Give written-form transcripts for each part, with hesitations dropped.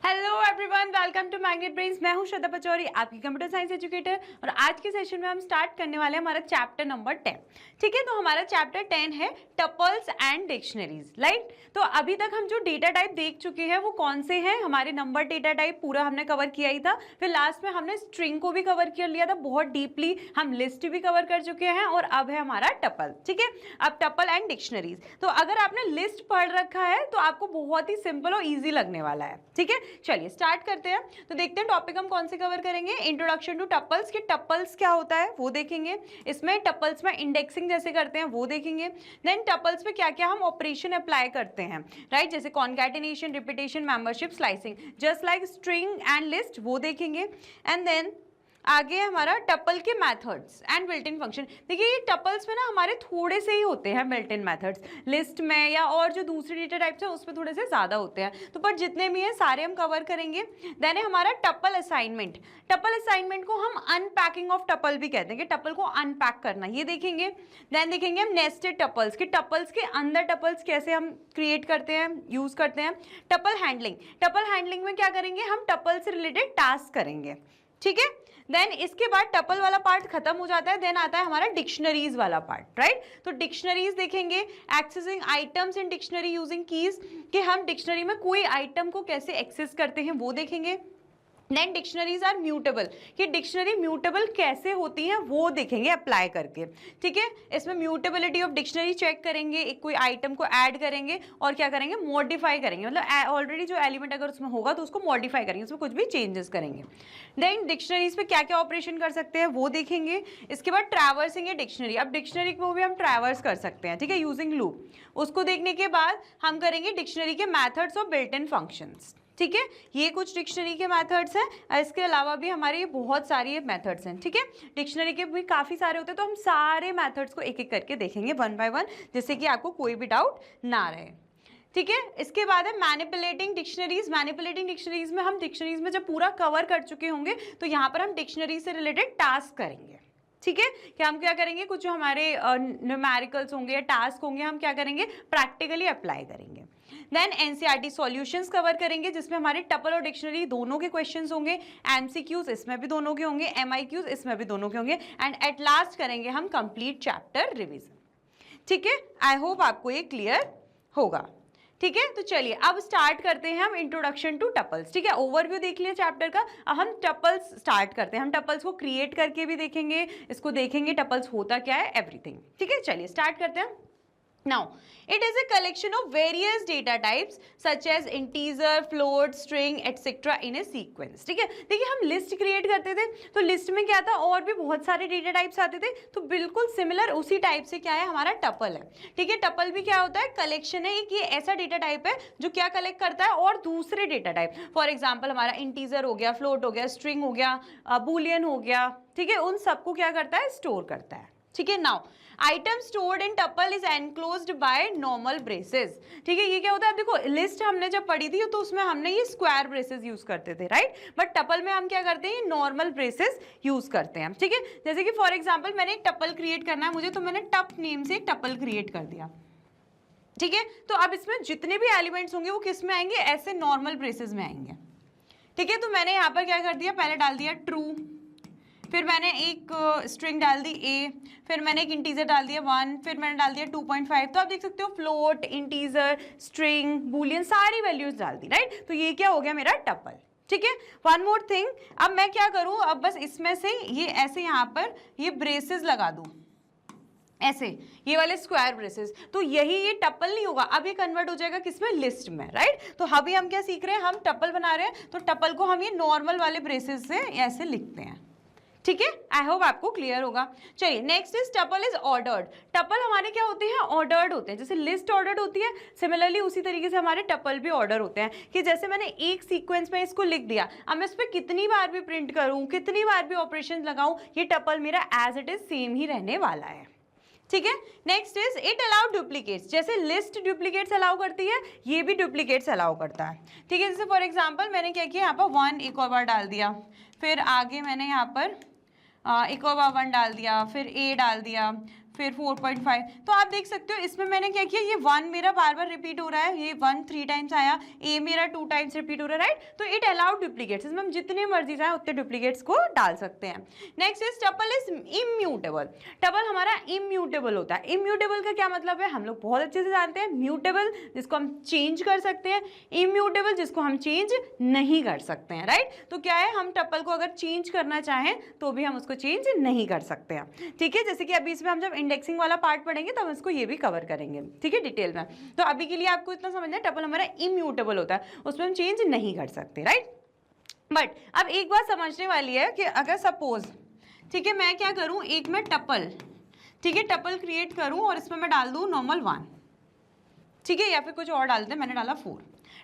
Hello everyone, welcome to Magnet Brains. मैं हूं श्रद्धा पचौरी, आपकी कंप्यूटर साइंस एजुकेटर। और आज के सेशन में हम स्टार्ट करने वाले हैं हमारा चैप्टर नंबर 10। ठीक है, तो हमारा चैप्टर 10 है टपल्स एंड डिक्शनरीज। राइट, तो अभी तक हम जो डेटा टाइप देख चुके हैं वो कौन से हैं? हमारे नंबर डेटा टाइप पूरा हमने कवर किया ही था। फिर लास्ट में हमने स्ट्रिंग को भी कवर कर लिया था बहुत डीपली। हम लिस्ट भी कवर कर चुके हैं और अब है हमारा टपल। ठीक है, अब टपल एंड डिक्शनरीज। तो अगर आपने लिस्ट पढ़ रखा है तो आपको बहुत ही सिंपल और ईजी लगने वाला है। ठीक है, चलिए स्टार्ट करते हैं। तो देखते हैं टॉपिक हम कौन से कवर करेंगे। इंट्रोडक्शन टू टपल्स, कि टपल्स क्या होता है वो देखेंगे। इसमें टपल्स में इंडेक्सिंग जैसे करते हैं वो देखेंगे। देन टपल्स पे क्या क्या हम ऑपरेशन अप्लाई करते हैं, राइट, जैसे concatenation, repetition, membership, slicing, just like string and list, वो देखेंगे। एंड देन आगे हमारा टपल के methods and built in function. देखिए ये टपल्स में ना हमारे थोड़े से ही होते हैं बिल्ट इन मेथड्स, लिस्ट में या और जो दूसरी डेटा टाइप्स हैं उसमें थोड़े से ज़्यादा होते हैं। तो पर जितने भी हैं सारे हम कवर करेंगे। देन है हमारा टपल असाइनमेंट। टपल असाइनमेंट को हम अनपैकिंग ऑफ टपल भी कहते हैं, कि टपल को अनपैक करना, ये देखेंगे। देन देखेंगे हम नेस्टेड टपल्स, कि टपल्स के अंदर टपल्स कैसे हम क्रिएट करते हैं, यूज़ करते हैं। टपल हैंडलिंग, टपल हैंडलिंग में क्या करेंगे, हम टपल से रिलेटेड टास्क करेंगे। ठीक है, देन इसके बाद टपल वाला पार्ट खत्म हो जाता है। देन आता है हमारा डिक्शनरीज वाला पार्ट, राइट। तो डिक्शनरीज देखेंगे, accessing items in dictionary using keys, कि हम डिक्शनरी में कोई आइटम को कैसे एक्सेस करते हैं वो देखेंगे। देन डिक्शनरीज आर म्यूटेबल, कि डिक्शनरी म्यूटेबल कैसे होती हैं वो देखेंगे अप्लाई करके। ठीक है, इसमें म्यूटेबिलिटी ऑफ डिक्शनरी चेक करेंगे, एक कोई आइटम को ऐड करेंगे और क्या करेंगे, मॉडिफाई करेंगे, मतलब ऑलरेडी जो एलिमेंट अगर उसमें होगा तो उसको मॉडिफाई करेंगे, उसमें कुछ भी चेंजेस करेंगे। देन डिक्शनरीज पे क्या क्या ऑपरेशन कर सकते हैं वो देखेंगे। इसके बाद ट्रैवर्सिंग है डिक्शनरी, अब डिक्शनरी को भी हम ट्रैवर्स कर सकते हैं, ठीक है, यूजिंग लूप। उसको देखने के बाद हम करेंगे डिक्शनरी के मैथड्स और बिल्ट इन फंक्शंस। ठीक है, ये कुछ डिक्शनरी के मेथड्स हैं। इसके अलावा भी हमारे बहुत सारी मेथड्स हैं। ठीक है, डिक्शनरी के भी काफ़ी सारे होते हैं, तो हम सारे मेथड्स को एक एक करके देखेंगे वन बाय वन, जिससे कि आपको कोई भी डाउट ना रहे। ठीक है, इसके बाद है मैनिपुलेटिंग डिक्शनरीज। मैनिपुलेटिंग डिक्शनरीज में हम डिक्शनरीज में जब पूरा कवर कर चुके होंगे तो यहाँ पर हम डिक्शनरी से रिलेटेड टास्क करेंगे। ठीक है, कि हम क्या करेंगे, कुछ जो हमारे न्यूमेरिकल्स होंगे या टास्क होंगे हम क्या करेंगे, प्रैक्टिकली अप्लाई करेंगे। देन एनसीईआरटी सॉल्यूशंस कवर करेंगे, जिसमें हमारे टपल और डिक्शनरी दोनों के क्वेश्चंस होंगे। एमसीक्यूज इसमें भी दोनों के होंगे, एमआईक्यूज इसमें भी दोनों के होंगे। एंड एट लास्ट करेंगे हम कंप्लीट चैप्टर रिवीजन। ठीक है, आई होप आपको ये क्लियर होगा। ठीक है, तो चलिए अब स्टार्ट करते हैं हम इंट्रोडक्शन टू टपल्स। ठीक है, ओवरव्यू देख लिया चैप्टर का, अब हम टपल्स स्टार्ट करते हैं। हम टपल्स को क्रिएट करके भी देखेंगे, इसको देखेंगे टपल्स होता क्या है, एवरीथिंग। ठीक है, चलिए स्टार्ट करते हैं। Now, it is a collection of various data types such as integer, float, string, etc. in a sequence. ठीक है, देखिए हम लिस्ट क्रिएट करते थे तो लिस्ट में क्या था, और भी बहुत सारे डेटा टाइप्स आते थे, तो बिल्कुल सिमिलर उसी टाइप से क्या है हमारा टपल है। ठीक है, टपल भी क्या होता है, कलेक्शन है, एक ये ऐसा डेटा टाइप है जो क्या कलेक्ट करता है और दूसरे डेटा टाइप, फॉर एग्जाम्पल हमारा इंटीजर हो गया, फ्लोट हो गया, स्ट्रिंग हो गया, बुलियन हो गया, ठीक है, उन सबको क्या करता है, स्टोर करता है। ठीक है, now item stored in tuple is enclosed by normal braces. ठीक है, ये क्या होता है, अब देखो लिस्ट हमने जब पढ़ी थी तो उसमें हमने ये स्क्वायर ब्रेसेस यूज करते थे, राइट, बट टपल में हम क्या करते हैं, नॉर्मल ब्रेसेस यूज करते हैं। ठीक है, जैसे कि फॉर एग्जांपल मैंने एक टपल क्रिएट करना है मुझे, तो मैंने टप नेम से एक टपल क्रिएट कर दिया। ठीक है, तो अब इसमें जितने भी एलिमेंट्स होंगे वो किस में आएंगे, ऐसे नॉर्मल ब्रेसेस में आएंगे। ठीक है, तो मैंने यहाँ पर क्या कर दिया, पहले डाल दिया ट्रू, फिर मैंने एक स्ट्रिंग डाल दी a, फिर मैंने एक इंटीजर डाल दिया 1, फिर मैंने डाल दिया 2.5। तो आप देख सकते हो फ्लोट, इंटीजर, स्ट्रिंग, बूलियन सारी वैल्यूज डाल दी, राइट। तो ये क्या हो गया मेरा टपल। ठीक है, वन मोर थिंग, अब मैं क्या करूं, अब बस इसमें से ये ऐसे यहाँ पर ये ब्रेसेस लगा दूं, ऐसे ये वाले स्क्वायर ब्रेसेस, तो यही ये टपल नहीं होगा, अब ये कन्वर्ट हो जाएगा किसमें, लिस्ट में, राइट। तो अभी हम क्या सीख रहे हैं, हम टपल बना रहे हैं, तो टपल को हम ये नॉर्मल वाले ब्रेसेस से ऐसे लिखते हैं। ठीक है, आई होप आपको क्लियर होगा। चलिए next is tuple is ordered. Tuple हमारे क्या होते हैं, ऑर्डर्ड होते हैं, जैसे लिस्ट ऑर्डर्ड होती है, सिमिलरली उसी तरीके से हमारे टपल भी ऑर्डर होते हैं, कि जैसे मैंने एक सीक्वेंस में इसको लिख दिया, अब मैं इस पर कितनी बार भी प्रिंट करूं, कितनी बार भी ऑपरेशन लगाऊं, ये टपल मेरा एज इट इज सेम ही रहने वाला है। ठीक है, next is it allow duplicates. जैसे लिस्ट डुप्लीकेट्स अलाउ करती है, ये भी डुप्लीकेट्स अलाउ करता है। ठीक है, जैसे फॉर एग्जांपल मैंने क्या किया, यहाँ पर 1 एक और बार डाल दिया, फिर आगे मैंने यहाँ पर एक और बार 1 डाल दिया, फिर a डाल दिया, फिर 4.5। तो आप देख सकते हो इसमें मैंने क्या किया, ये 1 मेरा बार बार रिपीट हो रहा है, ये 1 3 टाइम्स आया, ए मेरा 2 टाइम्स रिपीट हो रहा है, राइट। तो इट अलाउड डुप्लीकेट्स, इसमें हम जितने मर्जी चाहे उतने डुप्लीकेट्स को डाल सकते हैं। Next is tuple is immutable. Tuple हमारा इम्यूटेबल होता है। इम्यूटेबल का क्या मतलब है, हम लोग बहुत अच्छे से जानते हैं। म्यूटेबल जिसको हम चेंज कर सकते हैं, इम्यूटेबल जिसको हम चेंज नहीं कर सकते हैं, राइट। तो क्या है, हम टपल को अगर चेंज करना चाहें तो भी हम उसको चेंज नहीं कर सकते हैं, ठीक है। जैसे कि अभी इसमें हम जब इंडेक्सिंग वाला पार्ट पढ़ेंगे तब हम इसको ये भी कवर करेंगे, ठीक है, डिटेल में। तो अभी के लिए आपको इतना समझना है, टपल हमारा इम्यूटेबल होता है, उसमें हम चेंज नहीं कर सकते, राइट। बट अब एक बात समझने वाली है कि अगर सपोज, ठीक है, मैं क्या करूं, एक मैं टपल, ठीक है, टपल क्रिएट करूं और इसमें मैं डाल दूं नॉर्मल 1, ठीक है, या फिर कुछ और डालते हैं, मैंने डाला 4,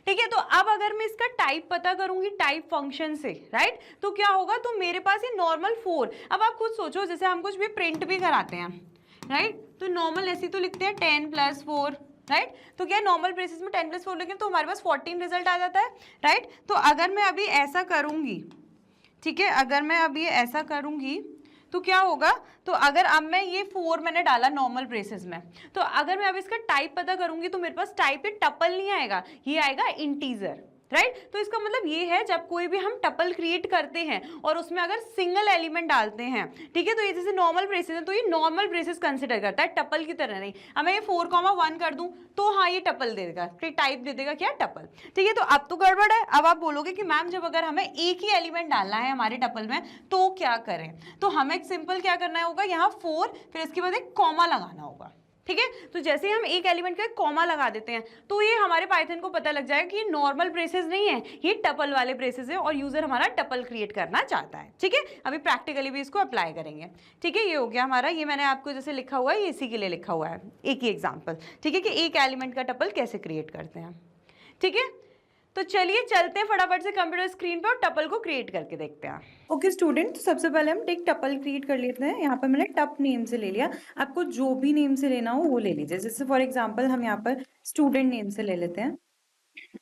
ठीक है। तो अब अगर मैं इसका टाइप पता करूंगी टाइप फंक्शन से, राइट, तो क्या होगा, तो मेरे पास ये नॉर्मल 4। अब आप खुद सोचो, जैसे हम कुछ भी प्रिंट भी कराते हैं, राइट, तो नॉर्मल ऐसे तो लिखते हैं 10 + 4, राइट। तो क्या नॉर्मल बेसिस में 10 + 4 लिखें तो हमारे पास 14 रिजल्ट आ जाता है, राइट। तो अगर मैं अभी ऐसा करूंगी, ठीक है, अगर मैं अभी ऐसा करूंगी तो क्या होगा, तो अगर अब मैं ये 4 मैंने डाला नॉर्मल ब्रेसेस में, तो अगर मैं अब इसका टाइप पता करूंगी तो मेरे पास टाइप पे टपल नहीं आएगा, ये आएगा इंटीजर, राइट। तो इसका मतलब ये है, जब कोई भी हम टपल क्रिएट करते हैं और उसमें अगर सिंगल एलिमेंट डालते हैं, ठीक है, तो ये जैसे नॉर्मल ब्रेसेस है तो ये नॉर्मल ब्रेसेस कंसिडर करता है, टपल की तरह नहीं। अब मैं ये 4,1 कर दूं तो हाँ ये टपल दे देगा, टाइप दे देगा क्या, टपल, ठीक है। तो अब तो गड़बड़ है। अब आप बोलोगे कि मैम जब अगर हमें एक ही एलिमेंट डालना है हमारे टपल में तो क्या करें, तो हमें सिंपल क्या करना होगा, यहाँ 4 फिर इसके बाद एक कॉमा लगाना होगा, ठीक है। तो जैसे ही हम एक एलिमेंट का कॉमा लगा देते हैं तो ये हमारे पाइथन को पता लग जाएगा कि ये नॉर्मल ब्रेसेस नहीं है, ये टपल वाले ब्रेसेस है और यूजर हमारा टपल क्रिएट करना चाहता है, ठीक है। अभी प्रैक्टिकली भी इसको अप्लाई करेंगे, ठीक है। ये हो गया हमारा, ये मैंने आपको जैसे लिखा हुआ है ये इसी के लिए लिखा हुआ है, एक ही एग्जाम्पल, ठीक है, कि एक एलिमेंट का टपल कैसे क्रिएट करते हैं, ठीक है। तो चलिए चलते हैं फटाफट से कंप्यूटर स्क्रीन पे और टपल को क्रिएट करके देखते हैं। ओके स्टूडेंट, तो सबसे पहले हम एक टपल क्रिएट कर लेते हैं। यहाँ पर मैंने टप नेम से ले लिया, आपको जो भी नेम से लेना हो वो ले लीजिए। जैसे फॉर एग्जांपल हम यहाँ पर स्टूडेंट नेम से ले लेते हैं,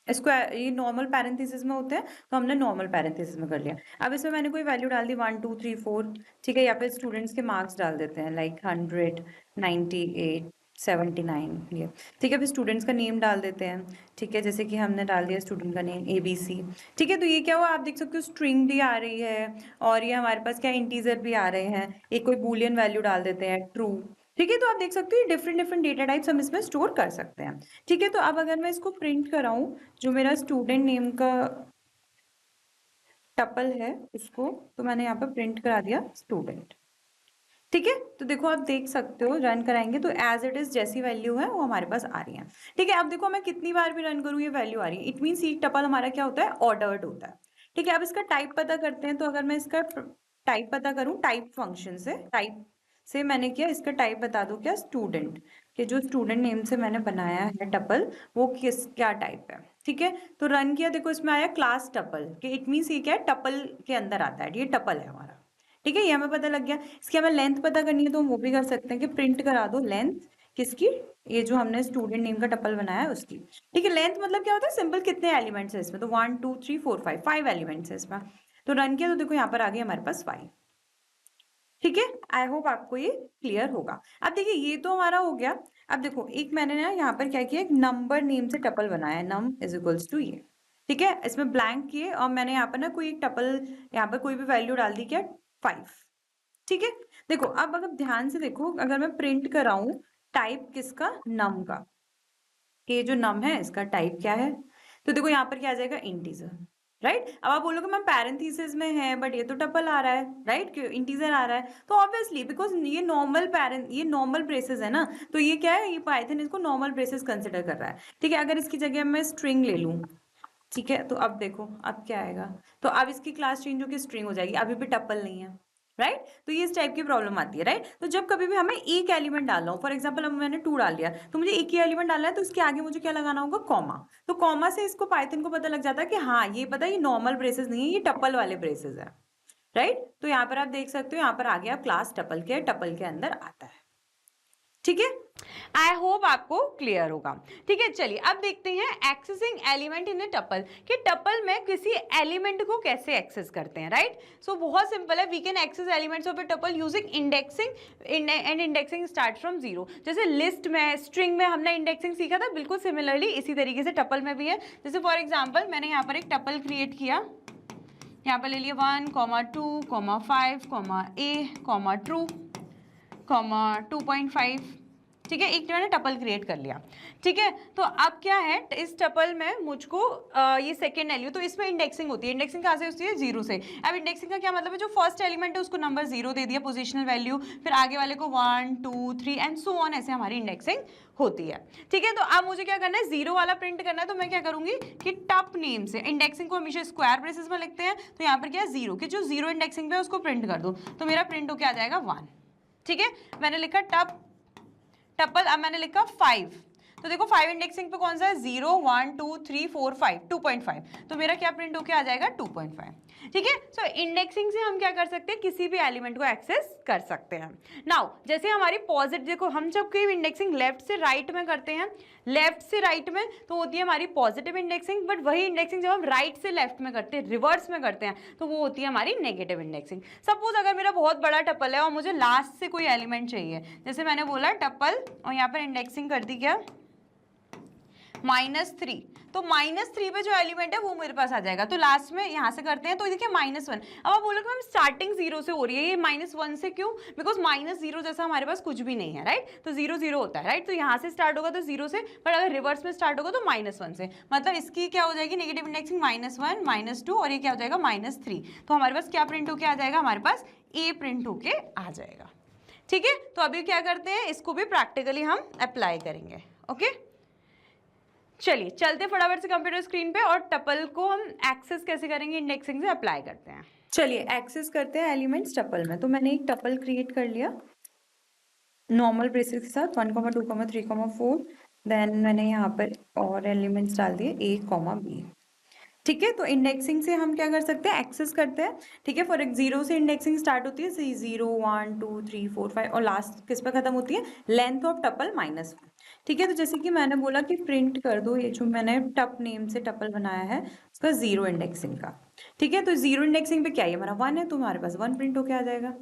इसको ये नॉर्मल पैरेंथेसिस में होते हैं तो हमने नॉर्मल पैरेंथेसिस में कर लिया। अब इसमें मैंने कोई वैल्यू डाल दी 1 2 3 4, ठीक है, या फिर स्टूडेंट्स के मार्क्स डाल देते हैं लाइक 100 98 79, ये ठीक है। फिर स्टूडेंट्स का नेम डाल देते हैं, ठीक है, जैसे कि हमने डाल दिया स्टूडेंट का नेम ABC, ठीक है। तो ये क्या हुआ, आप देख सकते हो स्ट्रिंग भी आ रही है और ये हमारे पास क्या इंटीजर भी आ रहे हैं, एक कोई बूलियन वैल्यू डाल देते हैं ट्रू, ठीक है। तो आप देख सकते हो ये डिफरेंट डिफरेंट डेटा टाइप्स हम इसमें स्टोर कर सकते हैं, ठीक है। तो अब अगर मैं इसको प्रिंट कराऊं, जो मेरा स्टूडेंट नेम का टपल है उसको, तो मैंने यहाँ पर प्रिंट करा दिया स्टूडेंट, ठीक है। तो देखो आप देख सकते हो रन कराएंगे तो एज इट इज जैसी वैल्यू है वो हमारे पास आ रही है, ठीक है। अब देखो मैं कितनी बार भी रन करूँ ये वैल्यू आ रही है, इट मीन ये टपल हमारा क्या होता है, ऑर्डर्ड होता है, ठीक है। अब इसका टाइप पता करते हैं, तो अगर मैं इसका टाइप पता करूँ टाइप फंक्शन से, टाइप से मैंने किया, इसका टाइप बता दो क्या, स्टूडेंट, कि जो स्टूडेंट नेम से मैंने बनाया है टपल वो किस क्या टाइप है, ठीक है। तो रन किया, देखो इसमें आया क्लास टपल, कि इट मीन्स ये क्या है, टपल के अंदर आता है, ये टपल है हमारा, ठीक है। ये हमें पता लग गया। इसकी हमें लेंथ पता करनी है तो हम वो भी कर सकते हैं कि प्रिंट करा दो लेंथ किसकी, ये जो हमने स्टूडेंट नेम का टपल बनाया है उसकी, ठीक है। लेंथ मतलब क्या होता है, सिंपल कितने एलिमेंट्स है इसमें, तो 1 2 3 4 5 5 एलिमेंट्स है इसमें। तो रन किया तो देखो यहाँ पर आ गया हमारे पास 5, ठीक है। आई होप आपको ये क्लियर होगा। अब देखिए ये तो हमारा हो गया। अब देखो एक मैंने ना यहाँ पर क्या किया, एक नंबर नेम से टपल बनाया है, नम इज इक्वल्स टू ये, ठीक है। इसमें ब्लैंक किए और मैंने यहाँ पर ना कोई एक टपल, यहाँ पर कोई भी वैल्यू डाल दी क्या, 5, ठीक है। देखो अब अगर ध्यान से देखो, अगर मैं प्रिंट कराऊं टाइप किसका, नम का, ये जो नम है इसका टाइप क्या है, तो देखो यहाँ पर क्या आ जाएगा, इंटीजर, राइट। अब आप बोलोगे मैम पैरेंथेसिस में है बट ये तो टपल आ रहा है, राइट, क्यों इंटीजर आ रहा है, तो ऑब्वियसली बिकॉज ये नॉर्मल ब्रेसेस है ना, तो ये क्या है, ये पाइथन इसको नॉर्मल ब्रेसेस कंसिडर कर रहा है, ठीक है। अगर इसकी जगह मैं स्ट्रिंग ले लूं, ठीक है, तो अब देखो अब क्या आएगा, तो अब इसकी क्लास चेंज होकर स्ट्रिंग हो जाएगी, अभी भी टपल नहीं है, राइट। तो ये इस टाइप की प्रॉब्लम आती है, राइट। तो जब कभी भी हमें एक एलिमेंट डालना हो, फॉर एग्जांपल अब मैंने 2 डाल दिया तो मुझे एक ही एलिमेंट डालना है, तो इसके आगे मुझे क्या लगाना होगा, कॉमा। तो कॉमा से इसको पाइथन को पता लग जाता है कि हाँ ये पता है ये नॉर्मल ब्रेसेस नहीं है, ये टपल वाले ब्रेसेस है, राइट। तो यहाँ पर आप देख सकते हो, यहाँ पर आ गया क्लास टपल के अंदर आता है, ठीक है। आई होप आपको क्लियर होगा। ठीक है, चलिए अब देखते हैं accessing element in A tuple, कि टपल में किसी एलिमेंट को कैसे एक्सेस करते हैं, राइट। सो बहुत सिंपल है, we can access elements of a tuple using indexing, and indexing start from zero. जैसे लिस्ट में, स्ट्रिंग में हमने इंडेक्सिंग सीखा था, बिल्कुल सिमिलरली इसी तरीके से टपल में भी है। जैसे फॉर एग्जाम्पल मैंने यहाँ पर एक टपल क्रिएट किया, यहाँ पर ले लिया 1, 2, 5, A, ट्रू, 2.5। ठीक है, एक मैंने टपल क्रिएट कर लिया। ठीक है, तो अब क्या है, इस टपल में मुझको ये सेकेंड वैल्यू, तो इसमें इंडेक्सिंग होती है। इंडेक्सिंग कहाँ से होती है? जीरो से। अब इंडेक्सिंग का क्या मतलब है, जो फर्स्ट एलिमेंट है उसको नंबर 0 दे दिया, पोजिशनल वैल्यू, फिर आगे वाले को 1, 2, 3 एंड सो ऑन, ऐसे हमारी इंडेक्सिंग होती है। ठीक है, तो अब मुझे क्या करना है, 0 वाला प्रिंट करना है, तो मैं क्या करूंगी कि टप नेम से, इंडेक्सिंग को हमेशा स्क्वायर ब्रेसेस में लिखते हैं, तो यहाँ पर क्या है 0, कि जो 0 इंडेक्सिंग पे है उसको प्रिंट कर दो, तो मेरा प्रिंट होकर आ जाएगा 1। ठीक है, मैंने लिखा टपल, अब मैंने लिखा 5, तो देखो 5 इंडेक्सिंग पे कौन सा है, 0, 1, 2, 3, 4, 5, 2.5, तो मेरा क्या प्रिंट होके आ जाएगा 2.5। ठीक है, सो इंडेक्सिंग से हम क्या कर सकते हैं, किसी भी एलिमेंट को एक्सेस कर सकते हैं। नाउ जैसे हमारी पॉजिटिव, देखो हम जब कोई इंडेक्सिंग लेफ्ट से राइट में करते हैं, लेफ्ट से राइट में, तो होती है हमारी पॉजिटिव इंडेक्सिंग, बट वही इंडेक्सिंग जब हम राइट से लेफ्ट में करते हैं, रिवर्स में करते हैं, तो वो होती है हमारी नेगेटिव इंडेक्सिंग। सपोज अगर मेरा बहुत बड़ा टपल है और मुझे लास्ट से कोई एलिमेंट चाहिए, जैसे मैंने बोला टपल और यहाँ पर इंडेक्सिंग कर दी क्या, -3, तो -3 पे जो एलिमेंट है वो मेरे पास आ जाएगा, तो लास्ट में यहाँ से करते हैं, तो देखिए -1। अब आप बोलोगे मैम स्टार्टिंग 0 से हो रही है, ये -1 से क्यों, बिकॉज -0 जैसा हमारे पास कुछ भी नहीं है, राइट, तो 0 0 होता है, राइट, तो यहाँ से स्टार्ट होगा तो 0 से, पर अगर रिवर्स में स्टार्ट होगा तो -1 से, मतलब इसकी क्या हो जाएगी नेगेटिव इंडेक्सिंग, -1, -2, और ये क्या हो जाएगा -3, तो हमारे पास क्या प्रिंट होके आ जाएगा, हमारे पास A प्रिंट होके आ जाएगा। ठीक है, तो अभी क्या करते हैं, इसको भी प्रैक्टिकली हम अप्लाई करेंगे। ओके, चलिए चलते फटाफट से कंप्यूटर स्क्रीन पे, और टपल को हम एक्सेस कैसे करेंगे, इंडेक्सिंग से अप्लाई करते हैं। चलिए एक्सेस करते हैं एलिमेंट्स टपल में। तो मैंने एक टपल क्रिएट कर लिया नॉर्मल ब्रेसेस के साथ, 1, 2, 3, 4, देन मैंने यहाँ पर और एलिमेंट्स डाल दिए A, B। ठीक है, तो इंडेक्सिंग से हम क्या कर सकते हैं, एक्सेस करते हैं। ठीक है, फॉर 0 से इंडेक्सिंग स्टार्ट होती है, 0, 1, 2, 3, 4, 5, और लास्ट किस पे खत्म होती है, लेंथ ऑफ टपल -1। ठीक है, तो जैसे कि मैंने बोला कि प्रिंट कर दो ये जो मैंने टप नेम से टपल बनाया है उसका 0 इंडेक्सिंग का। ठीक है, तो 0 इंडेक्सिंग पे क्या है, हमारा 1 है, तो हमारे पास 1 प्रिंट होके आ जाएगा,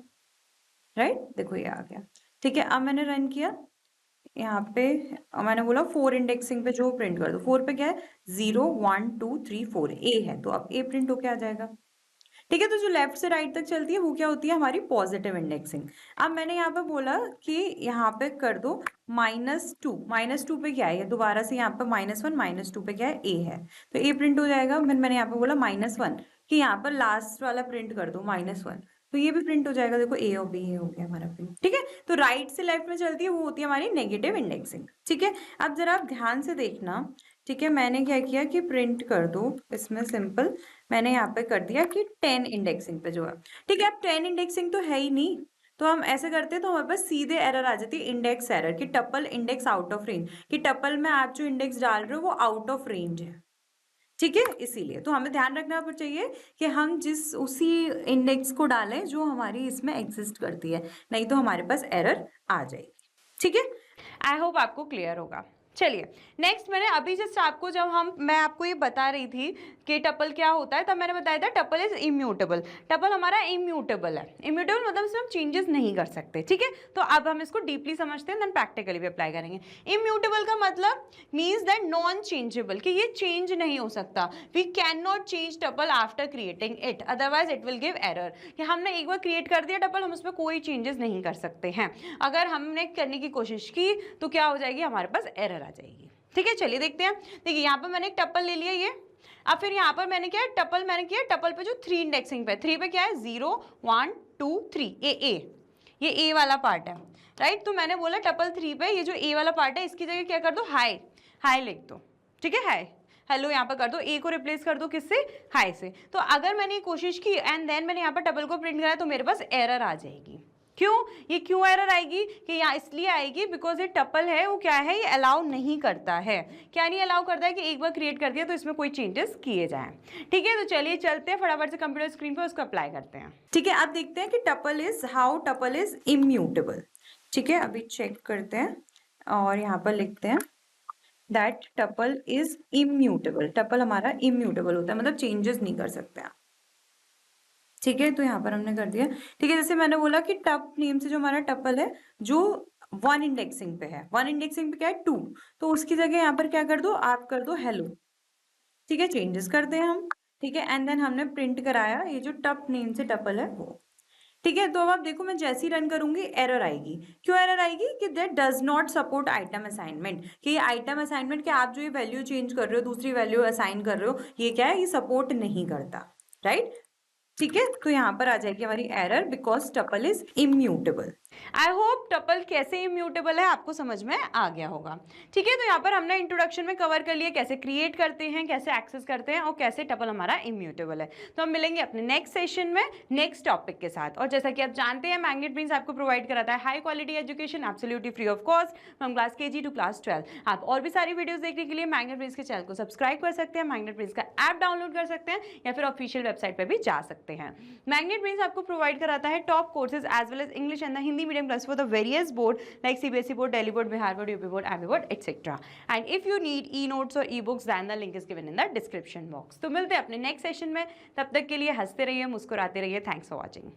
राइट, देखो ये आ गया। ठीक है, अब मैंने रन किया, यहाँ पे मैंने बोला 4 इंडेक्सिंग पे जो प्रिंट कर दो, 4 पे क्या है, 0, 1, 2, 3, 4 A है, तो अब A प्रिंट होके आ जाएगा। ठीक है, तो जो लेफ्ट से राइट तक चलती है वो क्या होती है, हमारी पॉजिटिव इंडेक्सिंग। अब मैंने यहाँ पे बोला कि यहाँ पे कर दो -2 पे क्या है, दोबारा से यहाँ पे -1, -2 पे क्या है, A है, तो A प्रिंट हो जाएगा। मैंने यहाँ पे बोला -1 कि यहाँ पर लास्ट वाला प्रिंट कर दो -1, तो ये भी प्रिंट हो जाएगा, देखो A और B हो गया हमारा प्रिंट। ठीक है, तो राइट से लेफ्ट में चलती है वो होती है हमारी नेगेटिव इंडेक्सिंग। ठीक है, अब जरा आप ध्यान से देखना। ठीक है, मैंने क्या किया कि प्रिंट कर दो, इसमें सिंपल मैंने यहाँ पे कर दिया कि 10 इंडेक्सिंग पे जो है। ठीक है, अब 10 इंडेक्सिंग तो है ही नहीं, तो हम ऐसे करते हैं, तो हमारे पास सीधे एरर आ जाती है, इंडेक्स एरर, कि tuple index out of range, कि टपल में आप जो इंडेक्स डाल रहे हो वो आउट ऑफ रेंज है। ठीक है, इसीलिए तो हमें ध्यान रखना चाहिए कि हम उसी इंडेक्स को डालें जो हमारी इसमें एग्जिस्ट करती है, नहीं तो हमारे पास एरर आ जाएगी। ठीक है, आई होप आपको क्लियर होगा। चलिए नेक्स्ट, मैंने अभी जस्ट आपको मैं आपको ये बता रही थी कि टपल क्या होता है, तब मैंने बताया था टपल इज इम्यूटेबल। टपल हमारा इम्यूटेबल है, इम्यूटेबल मतलब इसमें हम चेंजेस नहीं कर सकते। ठीक है, तो अब हम इसको डीपली समझते हैं, देन प्रैक्टिकली भी अप्लाई करेंगे। इम्यूटेबल का मतलब मीन्स दैट नॉन चेंजेबल, कि ये चेंज नहीं हो सकता। We can not change tuple after creating it, otherwise it will give error. कि हमने एक बार क्रिएट कर दिया टपल, हम उसमें कोई चेंजेस नहीं कर सकते हैं। अगर हमने करने की कोशिश की तो क्या हो जाएगी, हमारे पास एरर आ जाएगी। ठीक है, चलिए देखते हैं। देखिए यहाँ पर मैंने एक टपल ले लिया ये, अब फिर यहाँ पर मैंने क्या टपल पे जो 3 इंडेक्सिंग पे, 3 पे क्या है, 0, 1, 2, 3 ये A वाला पार्ट है, राइट। तो मैंने बोला टपल 3 पे ये जो A वाला पार्ट है इसकी जगह क्या कर दो, हाई लिख दो। ठीक है, हाई हेलो यहाँ पर कर दो, A को रिप्लेस कर दो किससे, हाई से। तो अगर मैंने कोशिश की एंड देन मैंने यहाँ पर टपल को प्रिंट कराया तो मेरे पास एरर आ जाएगी। क्यों एरर आएगी, कि यहाँ इसलिए आएगी बिकॉज ये टपल है वो क्या है, ये अलाउ नहीं करता है। क्या नहीं अलाउ करता है, कि एक बार क्रिएट कर दिया तो इसमें कोई चेंजेस किए जाएं। ठीक है, तो चलिए चलते हैं फटाफट से कंप्यूटर स्क्रीन पर उसको अप्लाई करते हैं। ठीक है, अब देखते हैं कि टपल इज इम्यूटेबल। ठीक है, अभी चेक करते हैं और यहाँ पर लिखते हैं that tuple is immutable. Tuple हमारा इम्यूटेबल होता है, मतलब चेंजेस नहीं कर सकते आप। ठीक है, तो यहाँ पर हमने कर दिया। ठीक है, जैसे मैंने बोला कि टप नेम से जो हमारा टपल है जो 1 इंडेक्सिंग पे है, 1 इंडेक्सिंग पे क्या है 2, तो उसकी जगह यहाँ पर क्या कर दो, आप कर दो हेलो। ठीक है, चेंजेस करते हैं हम। ठीक है, एंड देन हमने प्रिंट कराया ये जो टप नेम से टपल है वो। ठीक है, तो अब आप देखो मैं जैसे ही रन करूंगी एरर आएगी। क्यों एरर आएगी? कि that does not support item assignment, कि ये आइटम असाइनमेंट के आप जो ये वैल्यू चेंज कर रहे हो, दूसरी वैल्यू असाइन कर रहे हो, ये क्या है, ये सपोर्ट नहीं करता। राइट? ठीक है, तो यहाँ पर आ जाएगी हमारी error because tuple is immutable. I hope tuple कैसे इम्यूटेबल है आपको समझ में आ गया होगा। ठीक है, तो यहाँ पर हमने इंट्रोडक्शन में कवर कर लिया कैसे क्रिएट करते हैं, कैसे एक्सेस करते हैं और कैसे टपल हमारा इम्यूटेबल है। तो हम मिलेंगे अपने नेक्स्ट सेशन में नेक्स्ट टॉपिक के साथ। और जैसा कि आप जानते हैं मैग्नेट ब्रेन्स आपको प्रोवाइड कराता है high quality education absolutely free of cost from class KG to class 12। आप और भी सारी वीडियोस देखने के लिए मैग्नेट ब्रेन्स के चैनल को सब्सक्राइब कर सकते हैं, मैग्नेट ब्रेन्स का ऐप डाउनलोड कर सकते हैं या फिर ऑफिशियल वेबसाइट पर भी जा सकते हैं। मैग्नेट ब्रेन्स आपको प्रोवाइड कराता है top courses as well as English and the Hindi medium class for the various board like CBSE board, Delhi board, Bihar board, UP board, IB board, etc. And if you need e-notes or e-books, then the link is given in the description box. तो मिलते हैं अपने next session में, तब तक के लिए हंसते रहिए, मुस्कुराते रहिए। Thanks for watching.